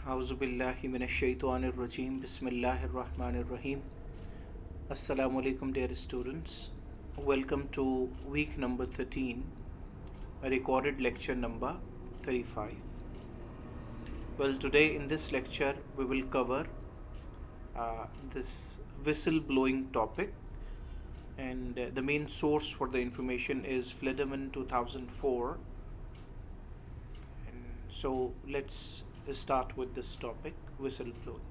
Auzubillahi minash-shaytanir-rajim. Bismillahir-rahmanir-rahim. Assalamu alaikum, dear students. Welcome to week number 13, recorded lecture number 35. Well, today in this lecture we will cover this whistleblowing topic, and the main source for the information is Fledderman 2004. And so let's start with this topic, whistleblowing.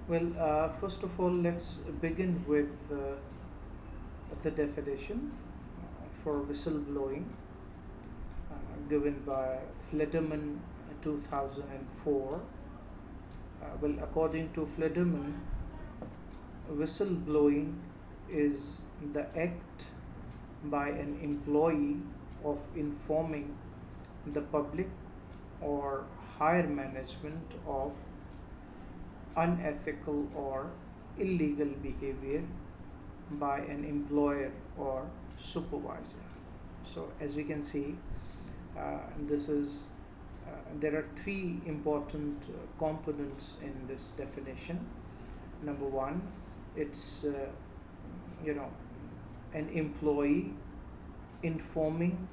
Well, first of all, let's begin with the definition for whistleblowing given by Fledderman 2004. Well, according to Fledderman, whistleblowing is the act by an employee of informing the public or higher management of unethical or illegal behavior by an employer or supervisor. So, as we can see, this is there are three important components in this definition. Number one, it's an employee informing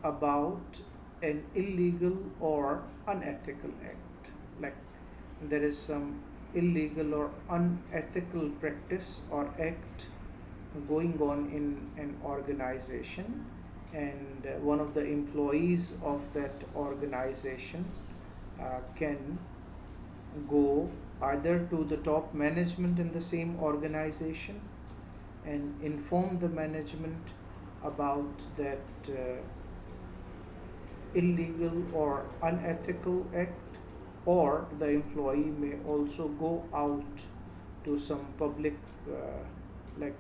about an illegal or unethical act, like there is some illegal or unethical practice or act going on in an organization, and one of the employees of that organization can go either to the top management in the same organization and inform the management about that illegal or unethical act, or the employee may also go out to some public like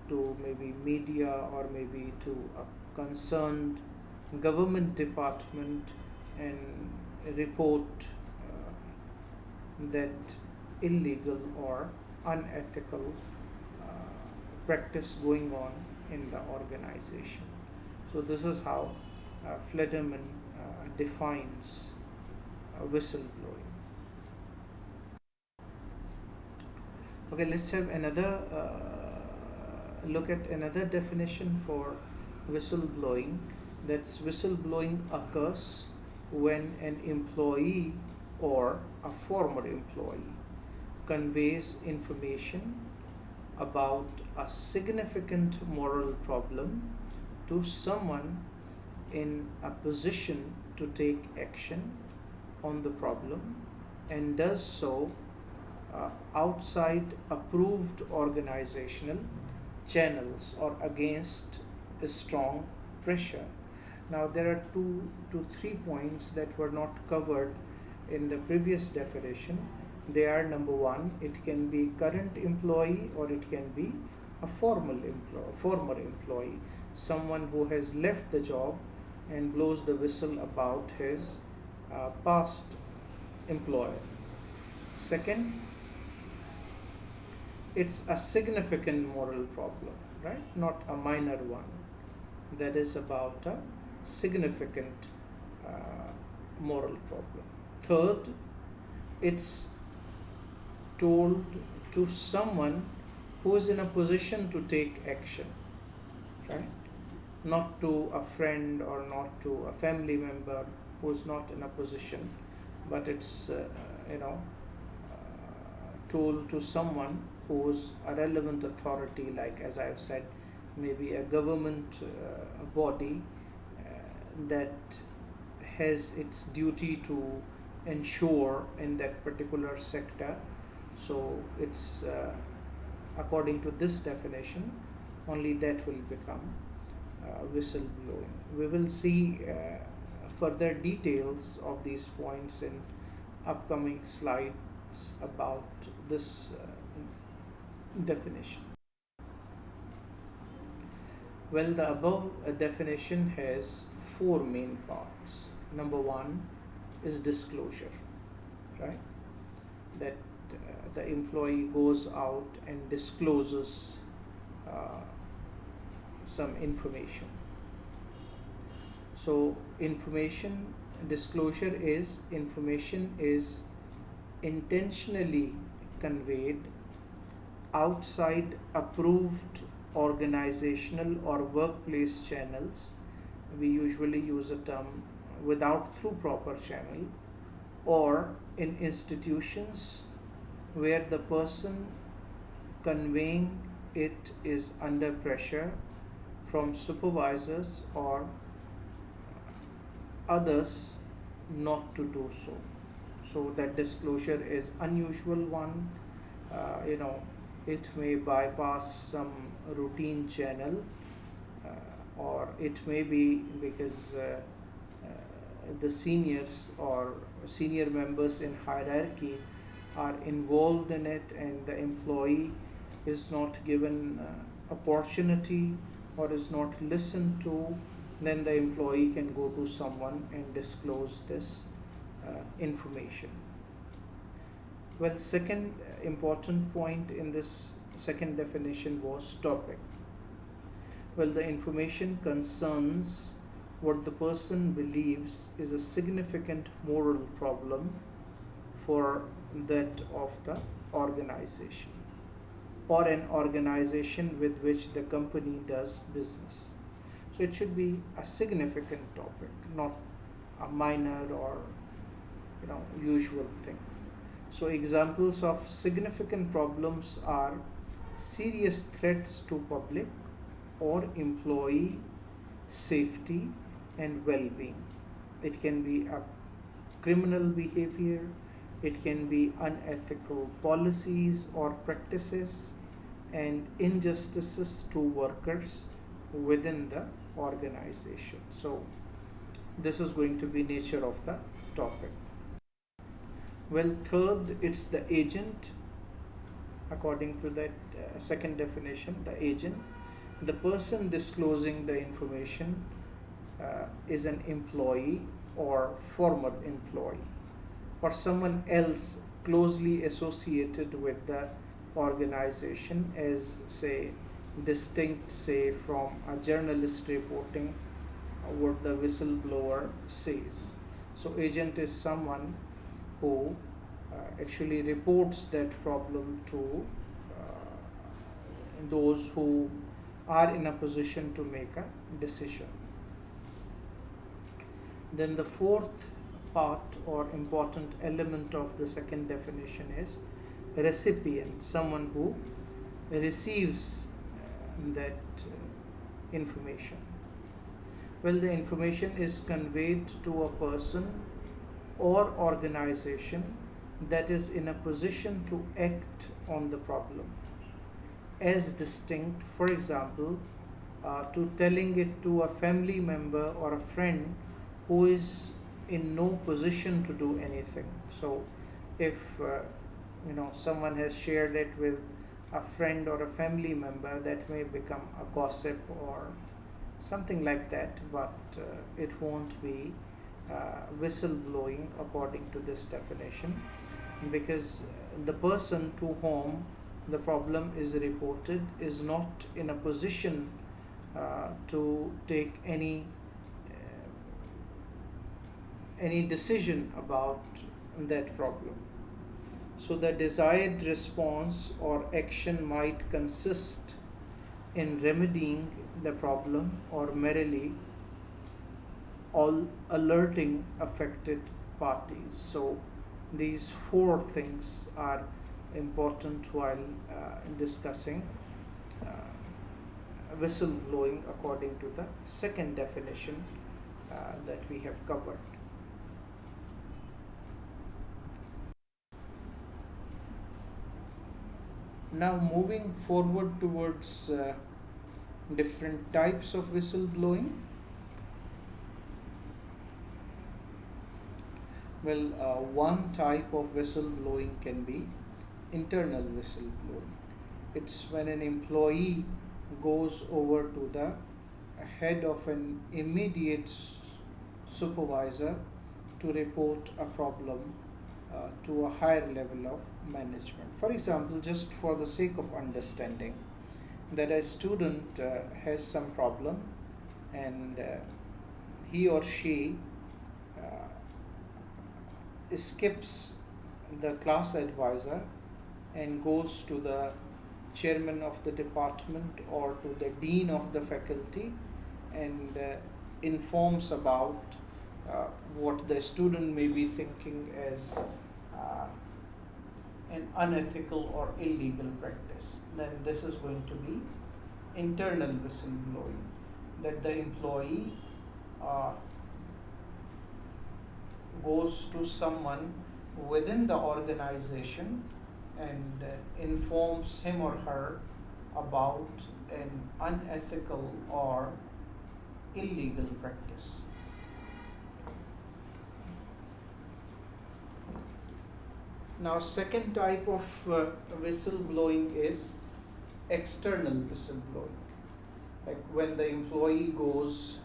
to maybe media or maybe to a concerned government department and report that illegal or unethical practice going on in the organization. So this is how Fledderman defines whistleblowing. Okay, let's have another look at another definition for whistleblowing. That's whistleblowing occurs when an employee or a former employee conveys information about a significant moral problem to someone in a position to take action on the problem, and does so outside approved organizational channels or against a strong pressure. Now, there are 2 to 3 points that were not covered in the previous definition. They are: number one, it can be current employee or it can be a former employee, someone who has left the job and blows the whistle about his past employer. Second, it's a significant moral problem, right? Not a minor one. That is about a significant moral problem. Third, it's told to someone who is in a position to take action, right? Not to a friend or not to a family member who is not in a position, but it's told to someone who is a relevant authority, like as I have said, maybe a government body that has its duty to ensure in that particular sector. So it's according to this definition, only that will become whistleblowing. We will see further details of these points in upcoming slides about this definition. Well, the above definition has 4 main parts. Number one is disclosure, right? That the employee goes out and discloses some information. So information disclosure is information is intentionally conveyed outside approved organizational or workplace channels. We usually use a term without through proper channel, or in institutions where the person conveying it is under pressure from supervisors or others not to do so. So that disclosure is unusual one. It may bypass some routine channel, or it may be because the seniors or senior members in hierarchy are involved in it, and the employee is not given opportunity or is not listened to. Then the employee can go to someone and disclose this information. Well, second important point in this second definition was topic. Well, the information concerns what the person believes is a significant moral problem for that of the organization or an organization with which the company does business. So it should be a significant topic, not a minor or usual thing. So examples of significant problems are serious threats to public or employee safety and well-being. It can be a criminal behavior, it can be unethical policies or practices, and injustices to workers within the organization. So this is going to be nature of the topic. Well, third, it's the agent. According to that second definition, the agent, the person disclosing the information is an employee or former employee or someone else closely associated with the organization, as say distinct say from a journalist reporting what the whistleblower says. So agent is someone who actually reports that problem to those who are in a position to make a decision. Then the fourth part or important element of the second definition is recipient, someone who receives that information. Well, the information is conveyed to a person or organization that is in a position to act on the problem, as distinct, for example, to telling it to a family member or a friend who is in no position to do anything. So if someone has shared it with a friend or a family member, that may become a gossip or something like that, but it won't be whistleblowing according to this definition, because the person to whom the problem is reported is not in a position to take any decision about that problem. So the desired response or action might consist in remedying the problem or merely all alerting affected parties. So these four things are important while discussing whistleblowing according to the second definition that we have covered. Now moving forward towards different types of whistleblowing. Well, one type of whistleblowing can be internal whistleblowing. It's when an employee goes over to the head of an immediate supervisor to report a problem to a higher level of management. For example, just for the sake of understanding, that a student has some problem and he or she skips the class advisor and goes to the chairman of the department or to the dean of the faculty and informs about what the student may be thinking as uh, an unethical or illegal practice. Then this is going to be internal whistleblowing, that the employee uh, goes to someone within the organization and informs him or her about an unethical or illegal practice. Now, second type of whistleblowing is external whistleblowing, like when the employee goes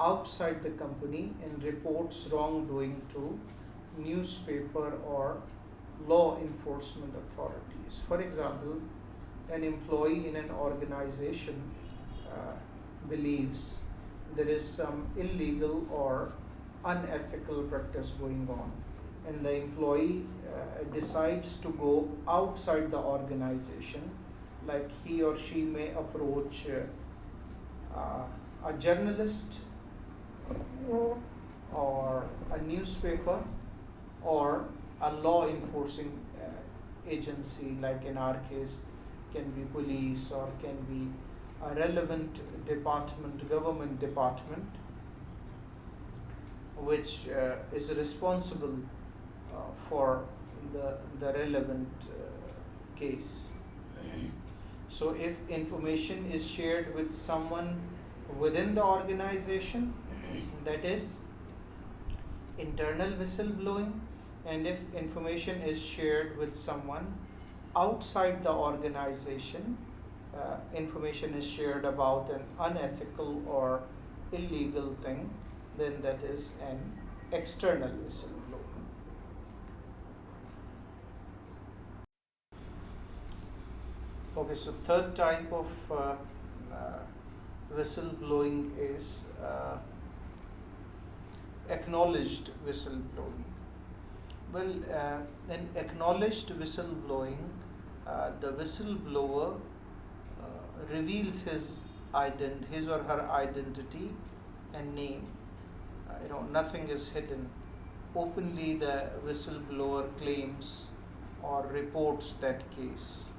outside the company and reports wrongdoing to newspaper or law enforcement authorities. For example, an employee in an organization believes there is some illegal or unethical practice going on, and the employee decides to go outside the organization, like he or she may approach a journalist or a newspaper or a law enforcing agency, like in our case can be police or can be a relevant department, government department, which is responsible for the relevant case. So if information is shared with someone within the organization, that is internal whistleblowing, and if information is shared with someone outside the organization, information is shared about an unethical or illegal thing, then that is an external whistleblowing. Okay, so third type of whistleblowing is acknowledged whistleblowing. Well, in acknowledged whistleblowing, the whistleblower reveals his or her identity and name. Nothing is hidden. Openly, the whistleblower claims or reports that case,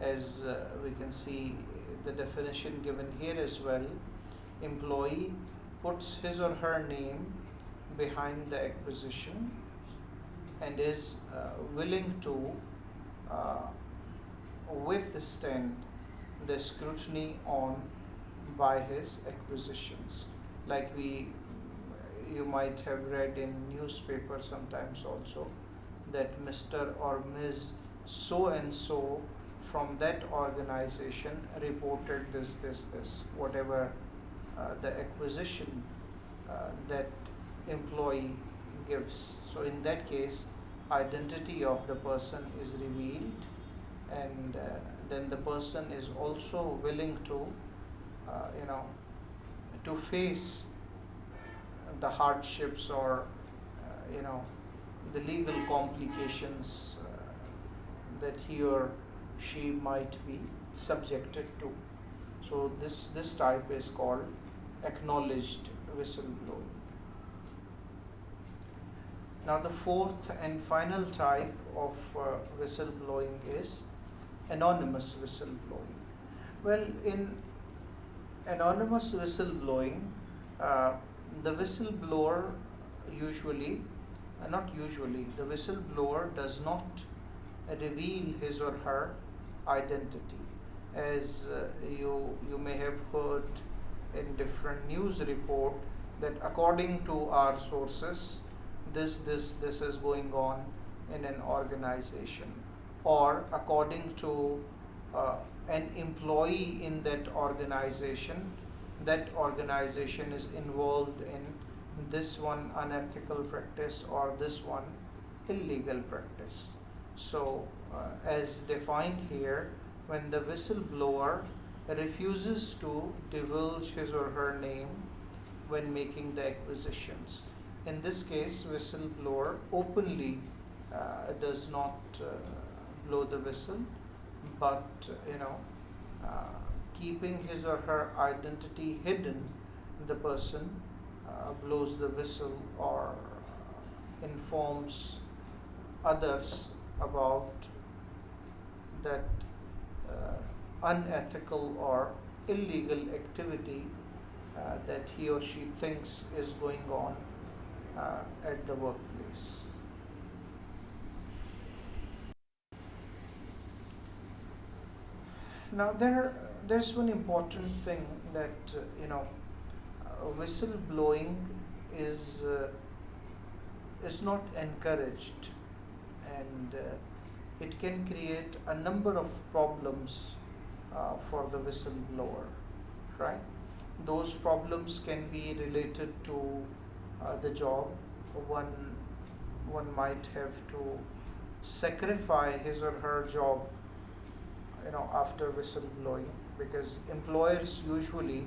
as we can see the definition given here as well. Employee puts his or her name behind the acquisition and is willing to withstand the scrutiny on by his acquisitions, like you might have read in newspaper sometimes also that Mr. or Ms. so and so from that organization reported this, whatever the acquisition that employee gives. So in that case, identity of the person is revealed, and then the person is also willing to to face the hardships or the legal complications that he or she might be subjected to. So this type is called acknowledged whistleblowing. Now the fourth and final type of whistleblowing is anonymous whistleblowing. Well, in anonymous whistleblowing, the whistleblower the whistleblower does not reveal his or her identity. As you may have heard in different news report that according to our sources, this is going on in an organization, or according to an employee in that organization is involved in this one unethical practice or this one illegal practice. So as defined here, when the whistleblower refuses to divulge his or her name when making the acquisitions. In this case, whistleblower openly does not blow the whistle, but uh, keeping his or her identity hidden, the person blows the whistle or informs others about that unethical or illegal activity that he or she thinks is going on at the workplace. Now, there's one important thing that whistleblowing is is not encouraged, and it can create a number of problems for the whistleblower, right? Those problems can be related to the job. One one might have to sacrifice his or her job, after whistleblowing, because employers usually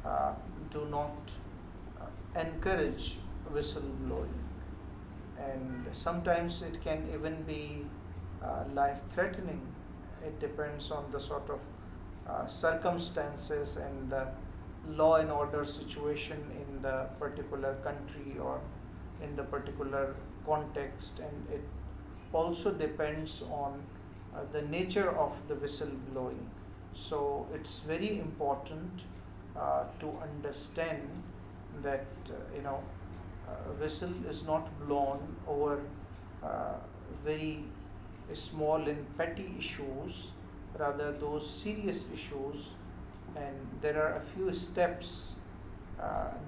uh, do not encourage whistleblowing, and sometimes it can even be life threatening. It depends on the sort of circumstances and the law and order situation in the particular country or in the particular context, and it also depends on the nature of the whistleblowing. So it's very important to understand that whistle is not blown over uh, very small and petty issues, rather those serious issues, and there are a few steps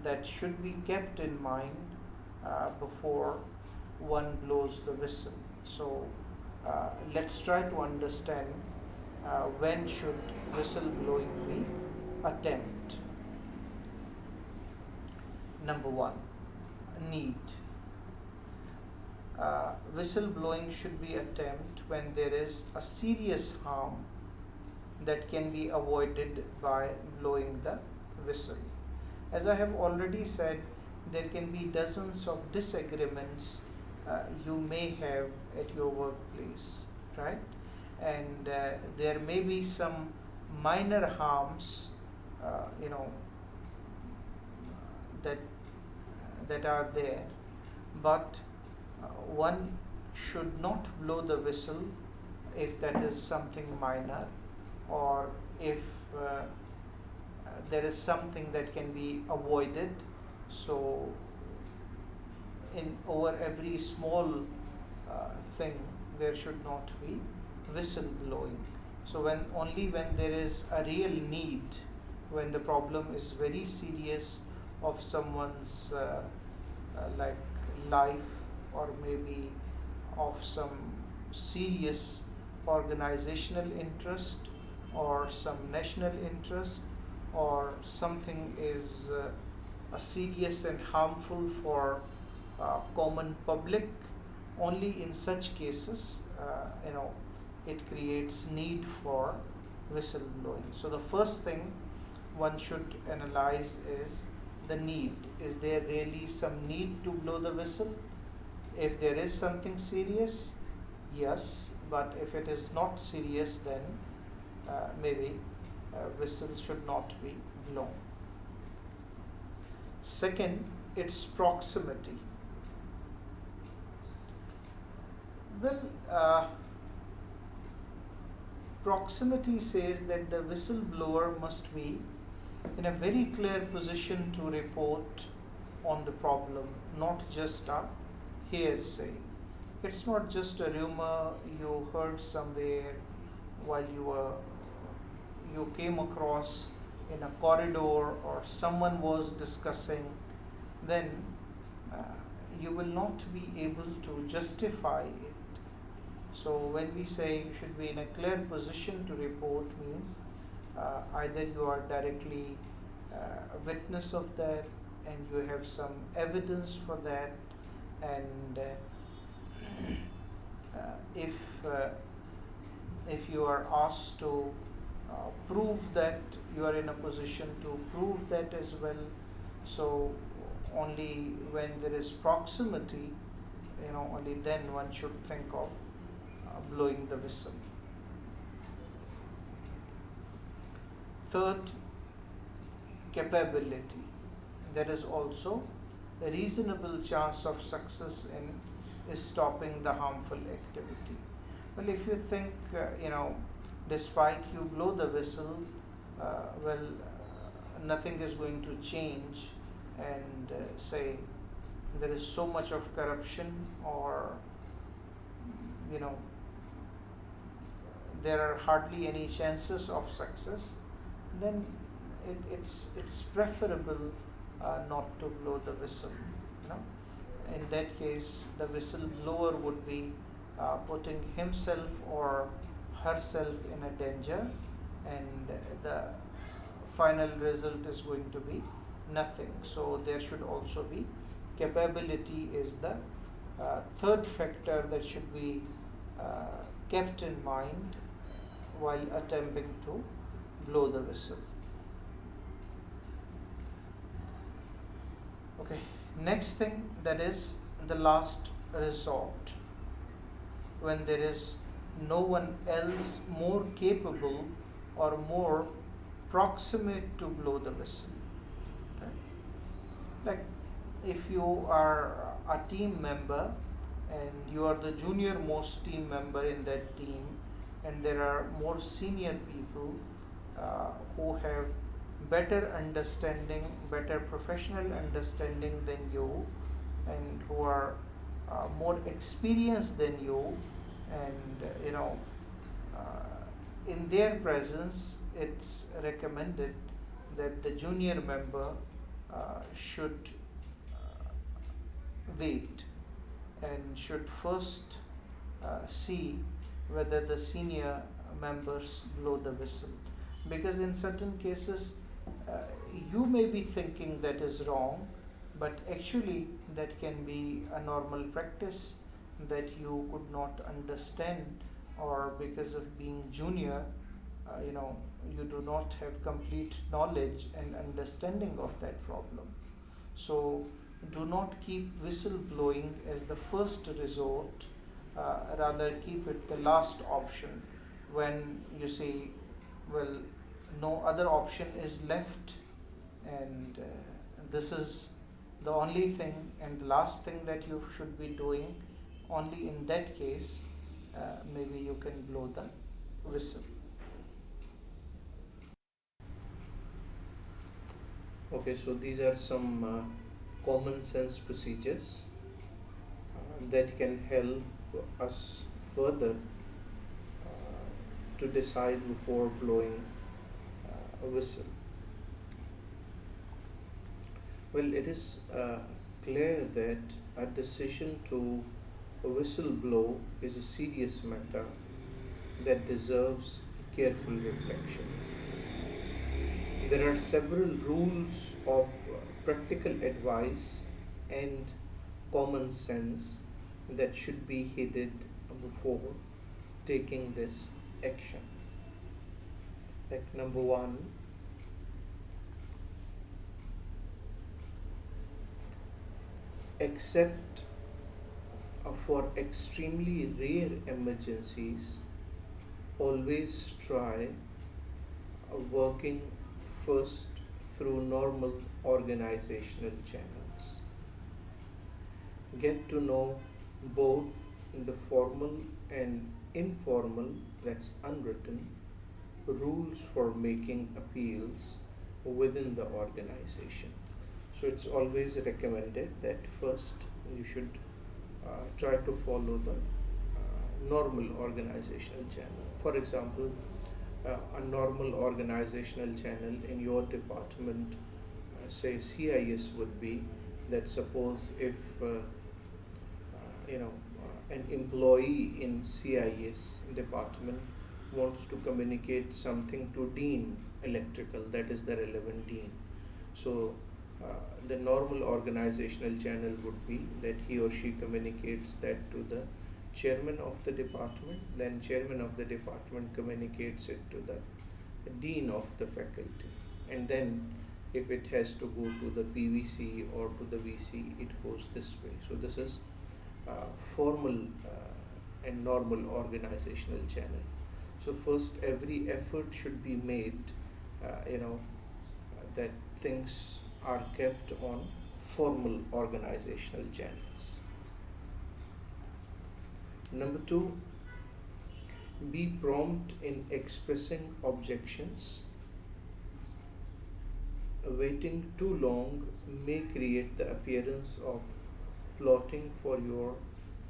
that should be kept in mind before one blows the whistle. So let's try to understand when should whistleblowing be attempt. Number one, need. Whistleblowing should be attempt when there is a serious harm that can be avoided by blowing the whistle. As I have already said, there can be dozens of disagreements you may have at your workplace, right? And there may be some minor harms, you know, that are there, but one should not blow the whistle if that is something minor, or if there is something that can be avoided. So in over every small thing there should not be whistle blowing. So when there is a real need, when the problem is very serious of someone's like life, or maybe of some serious organizational interest or some national interest, or something is serious and harmful for common public, only in such cases it creates need for whistleblowing. So the first thing one should analyze is the need. Is there really some need to blow the whistle? If there is something serious, yes, but if it is not serious, then maybe whistle should not be blown. Second, its proximity. Well, proximity says that the whistleblower must be in a very clear position to report on the problem, not just a hearsay. It's not just a rumor you heard somewhere while you came across in a corridor, or someone was discussing. Then you will not be able to justify it. So when we say you should be in a clear position to report, means either you are directly a witness of that and you have some evidence for that, and if you are asked to prove that, you are in a position to prove that as well. So only when there is proximity, only then one should think of blowing the whistle. Third, capability. There is also a reasonable chance of success in stopping the harmful activity. Well, if you think, despite you blow the whistle, nothing is going to change, and say there is so much of corruption, or you know there are hardly any chances of success, then it's preferable not to blow the whistle. You know, in that case, the whistleblower would be putting himself or herself in a danger, and the final result is going to be nothing. So there should also be capability is the third factor that should be kept in mind while attempting to blow the whistle. Okay, next thing, that is the last resort, when there is no one else more capable or more proximate to blow the whistle. Okay? Like if you are a team member and you are the junior most team member in that team, and there are more senior people who have better understanding, better professional understanding than you, and who are more experienced than you, and in their presence, it's recommended that the junior member should wait and should first see whether the senior members blow the whistle, because in certain cases you may be thinking that is wrong, but actually that can be a normal practice that you could not understand, or because of being junior, you do not have complete knowledge and understanding of that problem. So do not keep whistle blowing as the first resort, rather keep it the last option when you say, well, no other option is left, and this is the only thing and the last thing that you should be doing. Only in that case, maybe you can blow the whistle. Okay, so these are some common sense procedures that can help us further to decide before blowing a whistle. Well, it is clear that a decision to whistle blow is a serious matter that deserves careful reflection. There are several rules of practical advice and common sense that should be heeded before taking this action. Like number one, except for extremely rare emergencies, always try working first through normal organizational channels. Get to know both the formal and informal, that's unwritten, rules for making appeals within the organization. So it's always recommended that first you should try to follow the normal organizational channel. For example, a normal organizational channel in your department, say CIS, would be that suppose if an employee in CIS department wants to communicate something to Dean Electrical, that is the relevant dean. So the normal organizational channel would be that he or she communicates that to the chairman of the department, then chairman of the department communicates it to the dean of the faculty, and then if it has to go to the PVC or to the VC, it goes this way. So this is formal and normal organizational channel. So first, every effort should be made, that things are kept on formal organizational channels. Number two, be prompt in expressing objections. Waiting too long may create the appearance of plotting for your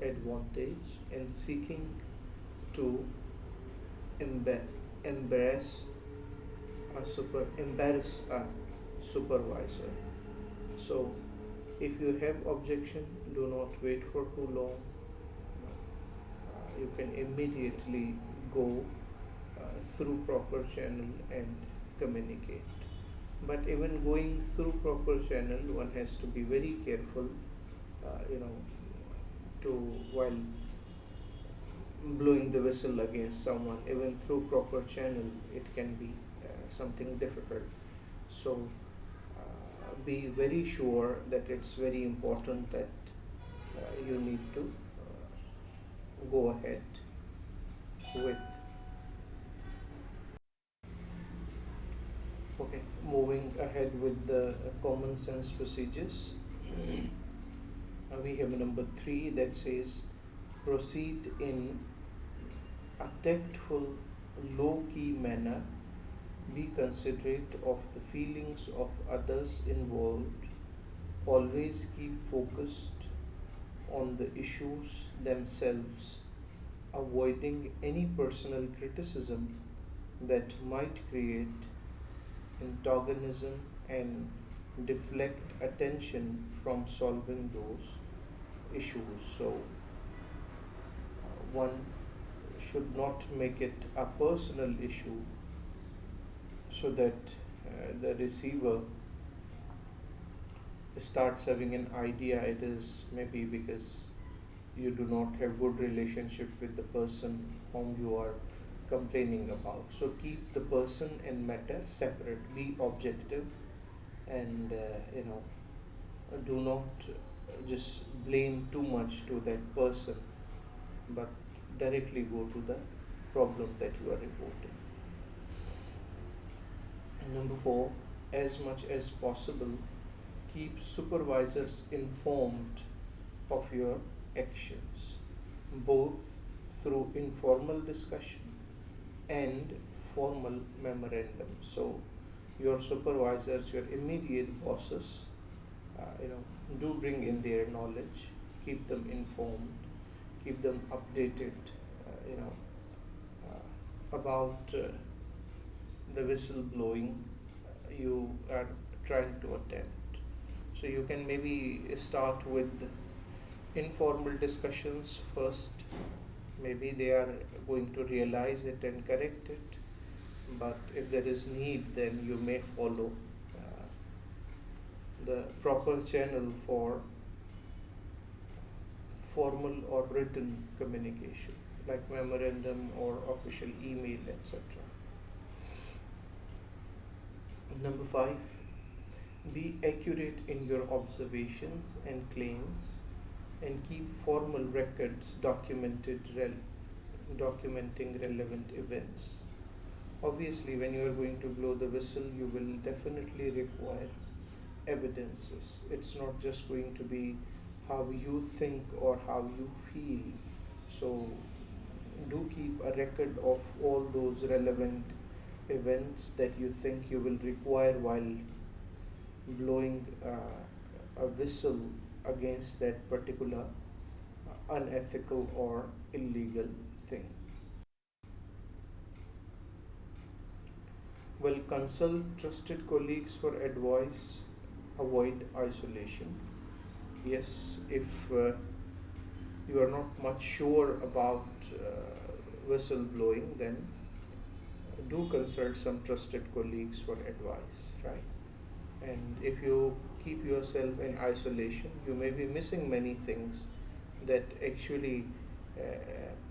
advantage and seeking to emba- embarrass embarrass a supervisor. So, if you have objection, do not wait for too long. You can immediately go through proper channel and communicate. But even going through proper channel, one has to be very careful, uh, you know, to while blowing the whistle against someone. Even through proper channel, it can be something difficult. So be very sure that it's very important that you need to go ahead with. Okay, moving ahead with the common sense procedures. We have number 3 that says proceed in a tactful, low key manner, be considerate of the feelings of others involved, always keep focused on the issues themselves, avoiding any personal criticism that might create antagonism and deflect attention from solving those issues. So, one should not make it a personal issue so that the receiver starts having an idea it is maybe because you do not have good relationship with the person whom you are complaining about. So keep the person and matter separate, be objective, and do not just blame too much to that person, but directly go to the problem that you are reporting. Number 4, as much as possible, keep supervisors informed of your actions, both through informal discussion and formal memorandum. So, your supervisors, your immediate bosses, do bring in their knowledge, keep them informed, keep them updated, about the whistleblowing you are trying to attempt. So you can maybe start with informal discussions first. Maybe they are going to realize it and correct it, but if there is need, then you may follow the proper channel for formal or written communication, like memorandum or official email, etc. Number 5, be accurate in your observations and claims and keep formal records documenting relevant events. Obviously, when you are going to blow the whistle, you will definitely require evidences. It's not just going to be how you think or how you feel. So, do keep a record of all those relevant events that you think you will require while blowing a whistle against that particular unethical or illegal thing. Well, consult trusted colleagues for advice, avoid isolation. Yes, if you are not much sure about whistleblowing, then do consult some trusted colleagues for advice, right? And if you keep yourself in isolation, you may be missing many things that actually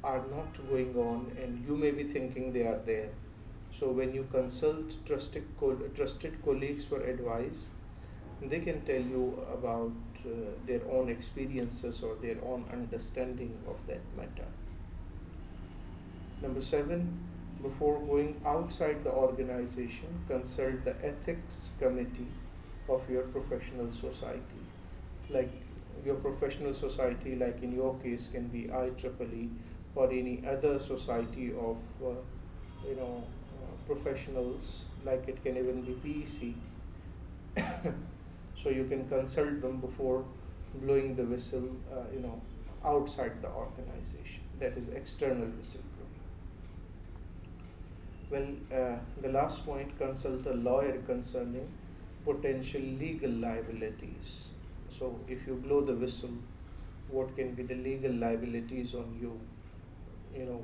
are not going on, and you may be thinking they are there. So when you consult trusted colleagues for advice, they can tell you about their own experiences or their own understanding of that matter. Number seven, before going outside the organization, consult the ethics committee of your professional society. Like your professional society, like in your case, can be IEEE or any other society of professionals, like it can even be PEC. So you can consult them before blowing the whistle, outside the organization. That is external whistleblowing. Well, the last point, consult a lawyer concerning potential legal liabilities. So if you blow the whistle, what can be the legal liabilities on you?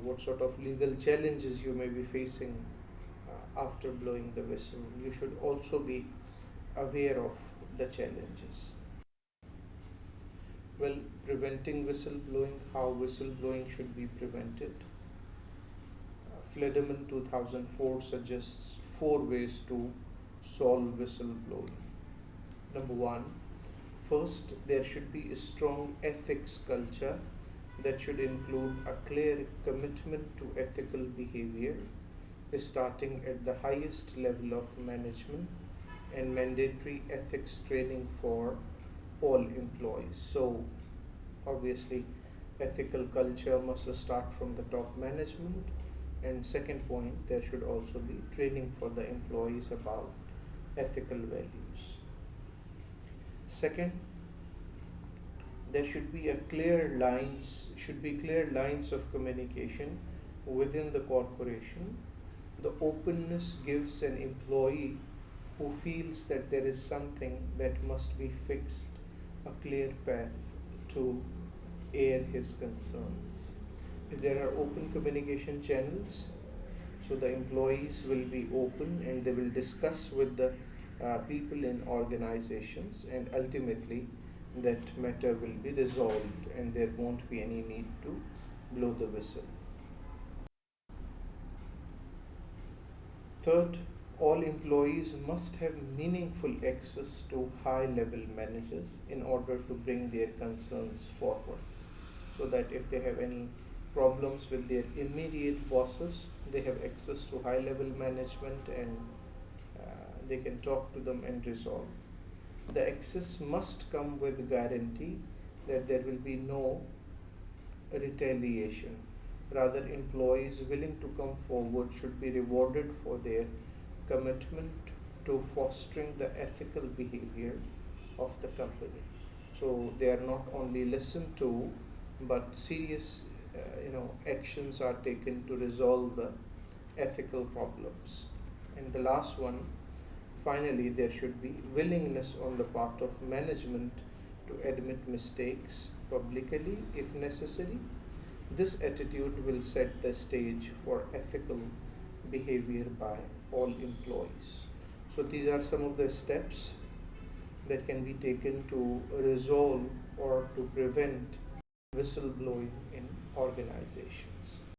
What sort of legal challenges you may be facing after blowing the whistle. You should also be aware of the challenges. Well, preventing whistleblowing, how whistleblowing should be prevented. Fledeman 2004 suggests 4 ways to solve whistleblowing. Number one, first, there should be a strong ethics culture that should include a clear commitment to ethical behavior, starting at the highest level of management, and mandatory ethics training for all employees. So, obviously, ethical culture must start from the top management. And second point, there should also be training for the employees about ethical values. Second, there should be clear lines of communication within the corporation. The openness gives an employee who feels that there is something that must be fixed a clear path to air his concerns. If there are open communication channels, so the employees will be open and they will discuss with the people in organizations, and ultimately that matter will be resolved and there won't be any need to blow the whistle. Third, all employees must have meaningful access to high level managers in order to bring their concerns forward, so that if they have any problems with their immediate bosses, they have access to high level management and they can talk to them and resolve. The access must come with guarantee that there will be no retaliation. Rather, employees willing to come forward should be rewarded for their commitment to fostering the ethical behavior of the company. So they are not only listened to, but serious actions are taken to resolve the ethical problems. And the last one, finally, there should be willingness on the part of management to admit mistakes publicly if necessary. This attitude will set the stage for ethical behavior by all employees. So, these are some of the steps that can be taken to resolve or to prevent whistleblowing in organizations.